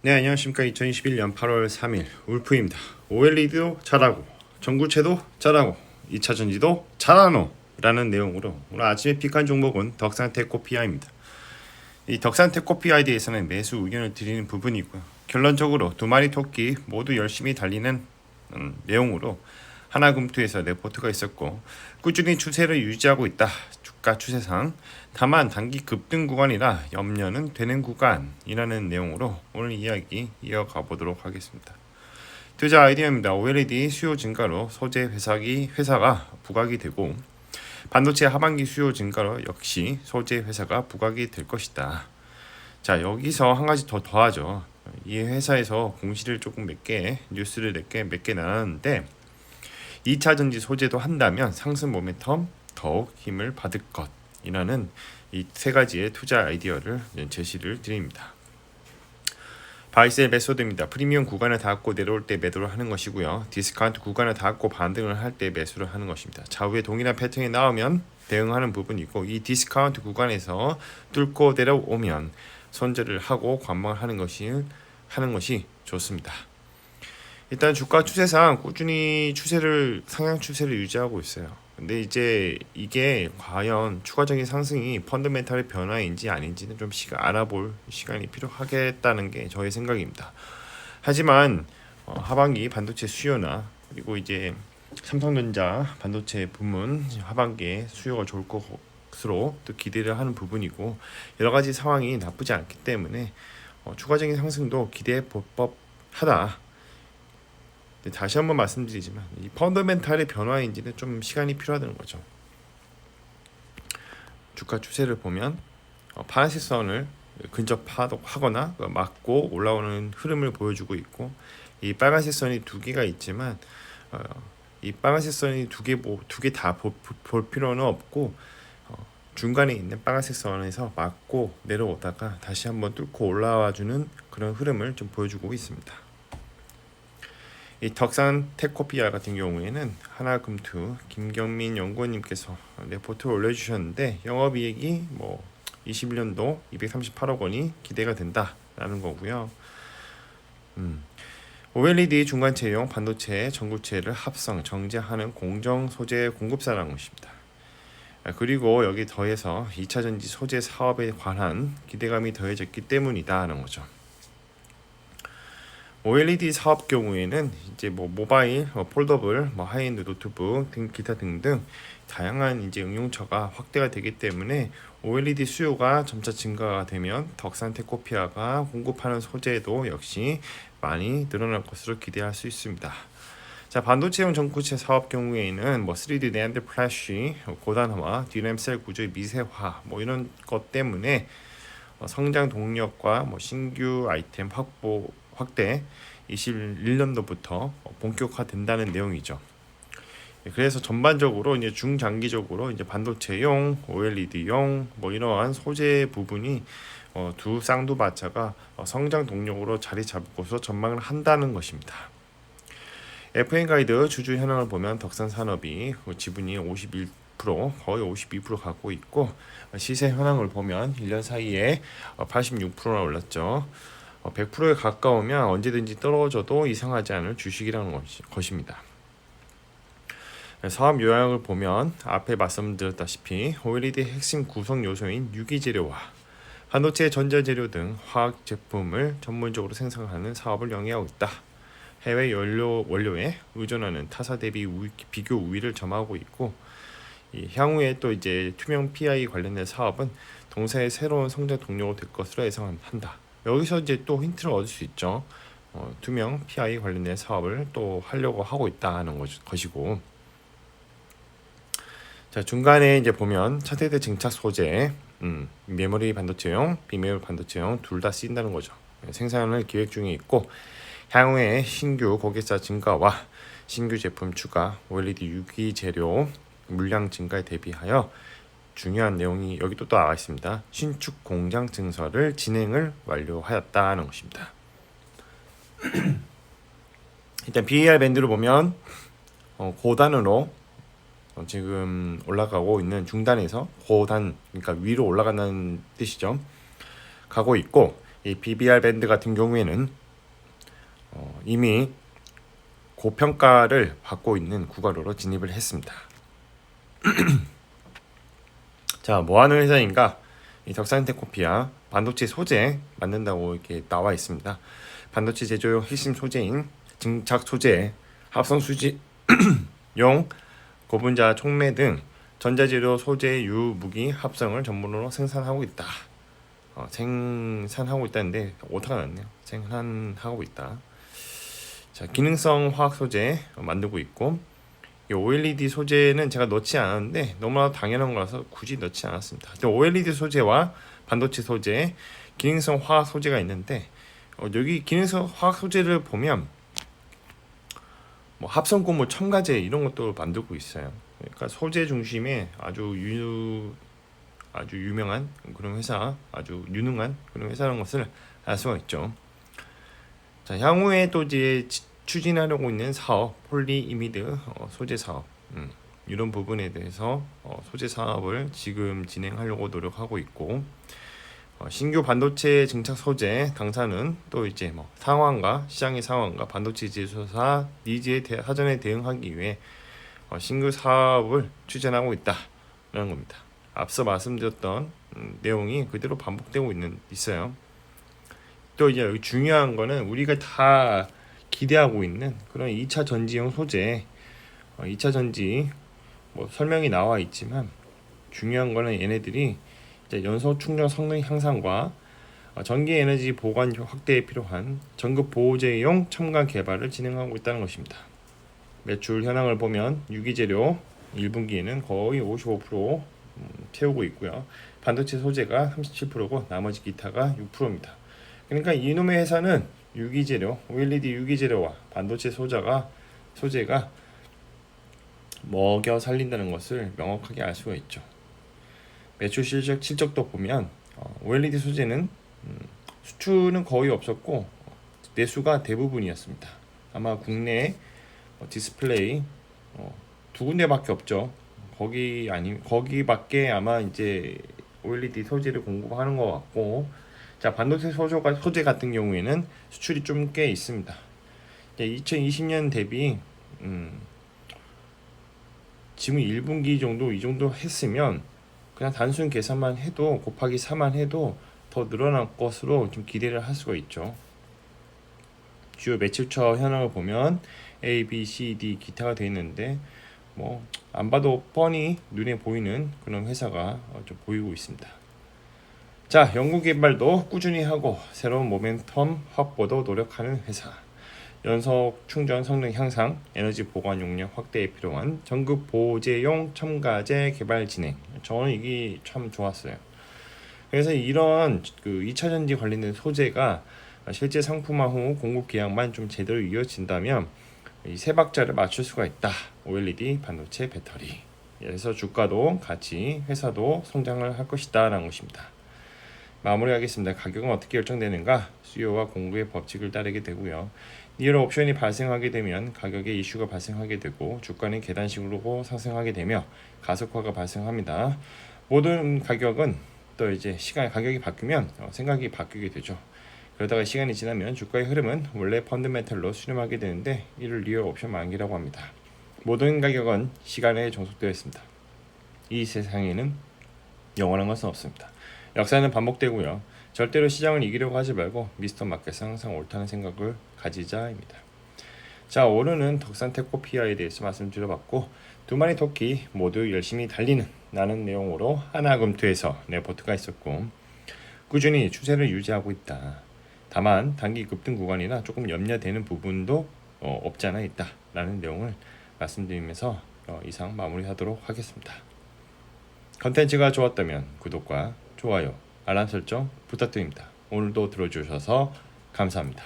네, 안녕하십니까. 2021년 8월 3일 울프입니다. OLED도 잘하고 전구체도 잘하고 2차 전지도 잘하노 라는 내용으로 오늘 아침에 픽한 종목은 덕산테코피아입니다. 이 덕산테코피아에 대해서는 매수 의견을 드리는 부분이고요. 결론적으로 두 마리 토끼 모두 열심히 달리는 내용으로 하나금투에서 레포트가 있었고 꾸준히 추세를 유지하고 있다. 주가 추세상 다만 단기 급등 구간이라 염려는 되는 구간이라는 내용으로 오늘 이야기 이어가 보도록 하겠습니다. 투자 아이디어입니다. OLED 수요 증가로 소재 회사가 부각이 되고 반도체 하반기 수요 증가로 역시 소재 회사가 부각이 될 것이다. 자, 여기서 한 가지 더 더하죠. 이 회사에서 공시를 조금 뉴스를 몇 개 나눴는데 2차 전지 소재도 한다면 상승 모멘텀 더욱 힘을 받을 것이라는 이 세 가지의 투자 아이디어를 제시를 드립니다. 바이셀 메소드입니다. 프리미엄 구간을 닿고 내려올 때 매도를 하는 것이고요. 디스카운트 구간을 닿고 반등을 할 때 매수를 하는 것입니다. 좌우에 동일한 패턴이 나오면 대응하는 부분이고 이 디스카운트 구간에서 뚫고 내려오면 손절을 하고 관망을 하는 것이 좋습니다. 일단 주가 추세상 꾸준히 상향 추세를 유지하고 있어요. 근데 이제 이게 과연 추가적인 상승이 펀더멘탈의 변화인지 아닌지는 좀 알아볼 시간이 필요하겠다는 게 저의 생각입니다. 하지만 하반기 반도체 수요나 그리고 이제 삼성전자 반도체 부문 하반기에 수요가 좋을 것으로 또 기대를 하는 부분이고 여러 가지 상황이 나쁘지 않기 때문에 추가적인 상승도 기대해 볼 법하다. 다시 한번 말씀드리지만 이 펀더멘탈의 변화인지는 좀 시간이 필요하다는 거죠. 주가 추세를 보면 파란색 선을 근접하거나 막고 올라오는 흐름을 보여주고 있고 이 빨간색 선이 두 개가 있지만 이 빨간색 선이 두 개 다 볼 필요는 없고 중간에 있는 빨간색 선에서 막고 내려오다가 다시 한번 뚫고 올라와주는 그런 흐름을 좀 보여주고 있습니다. 이 덕산테코피아 같은 경우에는 하나금투 김경민 연구원님께서 레포트를 올려주셨는데 영업이익이 21년도 238억 원이 기대가 된다라는 거고요. OLED 중간체용 반도체 전구체를 합성 정제하는 공정 소재 공급사라는 것입니다. 그리고 여기 더해서 2차 전지 소재 사업에 관한 기대감이 더해졌기 때문이다라는 거죠. OLED 사업 경우에는 이제 모바일, 폴더블, 하이엔드 노트북 등 기타 등등 다양한 이제 응용처가 확대가 되기 때문에 OLED 수요가 점차 증가가 되면 덕산테코피아가 공급하는 소재도 역시 많이 늘어날 것으로 기대할 수 있습니다. 자, 반도체용 전구체 사업 경우에는 3D NAND 플래시, 고단화, DRAM 셀 구조의 미세화 이런 것 때문에 성장 동력과 신규 아이템 확대 21년도부터 본격화된다는 내용이죠. 그래서 전반적으로 이제 중장기적으로 이제 반도체용, OLED용 이러한 소재 부분이 두 쌍두마차가 성장 동력으로 자리 잡고서 전망을 한다는 것입니다. FN 가이드 주주 현황을 보면 덕산산업이 지분이 51% 거의 52% 갖고 있고 시세 현황을 보면 1년 사이에 86%나 올랐죠. 100%에 가까우면 언제든지 떨어져도 이상하지 않을 주식이라는 것입니다. 사업 요약을 보면 앞에 말씀드렸다시피 OLED의 핵심 구성 요소인 유기재료와 반도체 전자재료 등 화학 제품을 전문적으로 생산하는 사업을 영위하고 있다. 해외 원료에 의존하는 타사 대비 비교 우위를 점하고 있고 향후에 또 이제 투명 PI 관련된 사업은 동사의 새로운 성장 동력이 될 것으로 예상한다. 여기서 이제 또 힌트를 얻을 수 있죠. 투명 PI 관련된 사업을 또 하려고 하고 있다는 것이고. 자, 중간에 이제 보면 차세대 증착 소재, 메모리 반도체용, 비메모리 반도체용 둘 다 쓰인다는 거죠. 생산을 기획 중에 있고 향후에 신규 고객사 증가와 신규 제품 추가, OLED 유기 재료 물량 증가에 대비하여 중요한 내용이 여기 또 나와 있습니다. 신축 공장 증설을 진행을 완료하였다는 것입니다. 일단 BAR 밴드를 보면 고단으로 지금 올라가고 있는 중단에서 고단, 그러니까 위로 올라간다는 뜻이죠. 가고 있고 이 BBR 밴드 같은 경우에는 이미 고평가를 받고 있는 구간으로 진입을 했습니다. 자, 뭐하는 회사인가? 이 덕산테코피아 반도체 소재 만든다고 이렇게 나와 있습니다. 반도체 제조용 핵심 소재인 증착 소재, 합성 수지용 고분자 촉매 등 전자재료 소재 유무기 합성을 전문으로 생산하고 있다. 생산하고 있다는데 오타가 났네요. 생산하고 있다. 자, 기능성 화학 소재 만들고 있고, 이 OLED 소재는 제가 넣지 않았는데 너무나 당연한 거라서 굳이 넣지 않았습니다. OLED 소재와 반도체 소재, 기능성 화학 소재가 있는데 여기 기능성 화학 소재를 보면 뭐 합성고무 첨가제 이런 것도 만들고 있어요. 그러니까 소재 중심의 아주 유명한 그런 회사, 아주 유능한 그런 회사라는 것을 알 수가 있죠. 자, 향후에 또 이제 추진하려고 있는 사업, 폴리이미드 소재 사업, 이런 부분에 대해서 소재 사업을 지금 진행하려고 노력하고 있고, 신규 반도체 증착 소재 당사는 또 이제 뭐 상황과 시장의 상황과 반도체 제조사 니즈에 사전에 대응하기 위해 신규 사업을 추진하고 있다라는 겁니다. 앞서 말씀드렸던 내용이 그대로 반복되고 있어요. 또 이제 여기 중요한 거는 우리가 다 기대하고 있는 그런 2차 전지용 소재, 2차 전지 뭐 설명이 나와 있지만 중요한 거는 얘네들이 이제 연소 충전 성능 향상과 전기 에너지 보관 확대에 필요한 전급 보호제용 첨가 개발을 진행하고 있다는 것입니다. 매출 현황을 보면 유기재료 1분기에는 거의 55% 채우고 있고요. 반도체 소재가 37%고 나머지 기타가 6%입니다. 그러니까 이놈의 회사는 유기재료, OLED 유기재료와 반도체 소재가 먹여 살린다는 것을 명확하게 알 수가 있죠. 매출 실적도 보면 OLED 소재는 수출은 거의 없었고 내수가 대부분이었습니다. 아마 국내 디스플레이 두 군데밖에 없죠. 거기밖에 아마 이제 OLED 소재를 공급하는 것 같고, 자, 반도체 소재 같은 경우에는 수출이 좀 꽤 있습니다. 2020년 대비 지금 1분기 정도 이 정도 했으면 그냥 단순 계산만 해도 곱하기 4만 해도 더 늘어날 것으로 좀 기대를 할 수가 있죠. 주요 매출처 현황을 보면 A, B, C, D 기타가 되어 있는데 뭐 안 봐도 뻔히 눈에 보이는 그런 회사가 좀 보이고 있습니다. 자, 연구개발도 꾸준히 하고 새로운 모멘텀 확보도 노력하는 회사. 연속 충전 성능 향상, 에너지 보관 용량 확대에 필요한 전급 보호제용 첨가제 개발 진행. 저는 이게 참 좋았어요. 그래서 이런 그 2차 전지 관련된 소재가 실제 상품화 후 공급 계약만 좀 제대로 이어진다면 이 세 박자를 맞출 수가 있다. OLED 반도체 배터리. 그래서 주가도 같이 회사도 성장을 할 것이다 라는 것입니다. 마무리하겠습니다. 가격은 어떻게 결정되는가? 수요와 공급의 법칙을 따르게 되고요. 리얼 옵션이 발생하게 되면 가격에 이슈가 발생하게 되고 주가는 계단식으로 상승하게 되며 가속화가 발생합니다. 모든 가격은 또 이제 가격이 바뀌면 생각이 바뀌게 되죠. 그러다가 시간이 지나면 주가의 흐름은 원래 펀드멘털로 수렴하게 되는데 이를 리얼 옵션 만기라고 합니다. 모든 가격은 시간에 종속되어 있습니다. 이 세상에는 영원한 것은 없습니다. 역사는 반복되고요. 절대로 시장을 이기려고 하지 말고 미스터 마켓은 항상 옳다는 생각을 가지자입니다. 자, 오늘은 덕산테코피아에 대해서 말씀드려봤고 두 마리 토끼 모두 열심히 달리는 라는 내용으로 하나금투에서 레포트가 있었고 꾸준히 추세를 유지하고 있다. 다만 단기 급등 구간이나 조금 염려되는 부분도 없지 않아 있다 라는 내용을 말씀드리면서 이상 마무리하도록 하겠습니다. 컨텐츠가 좋았다면 구독과 좋아요, 알람 설정 부탁드립니다. 오늘도 들어주셔서 감사합니다.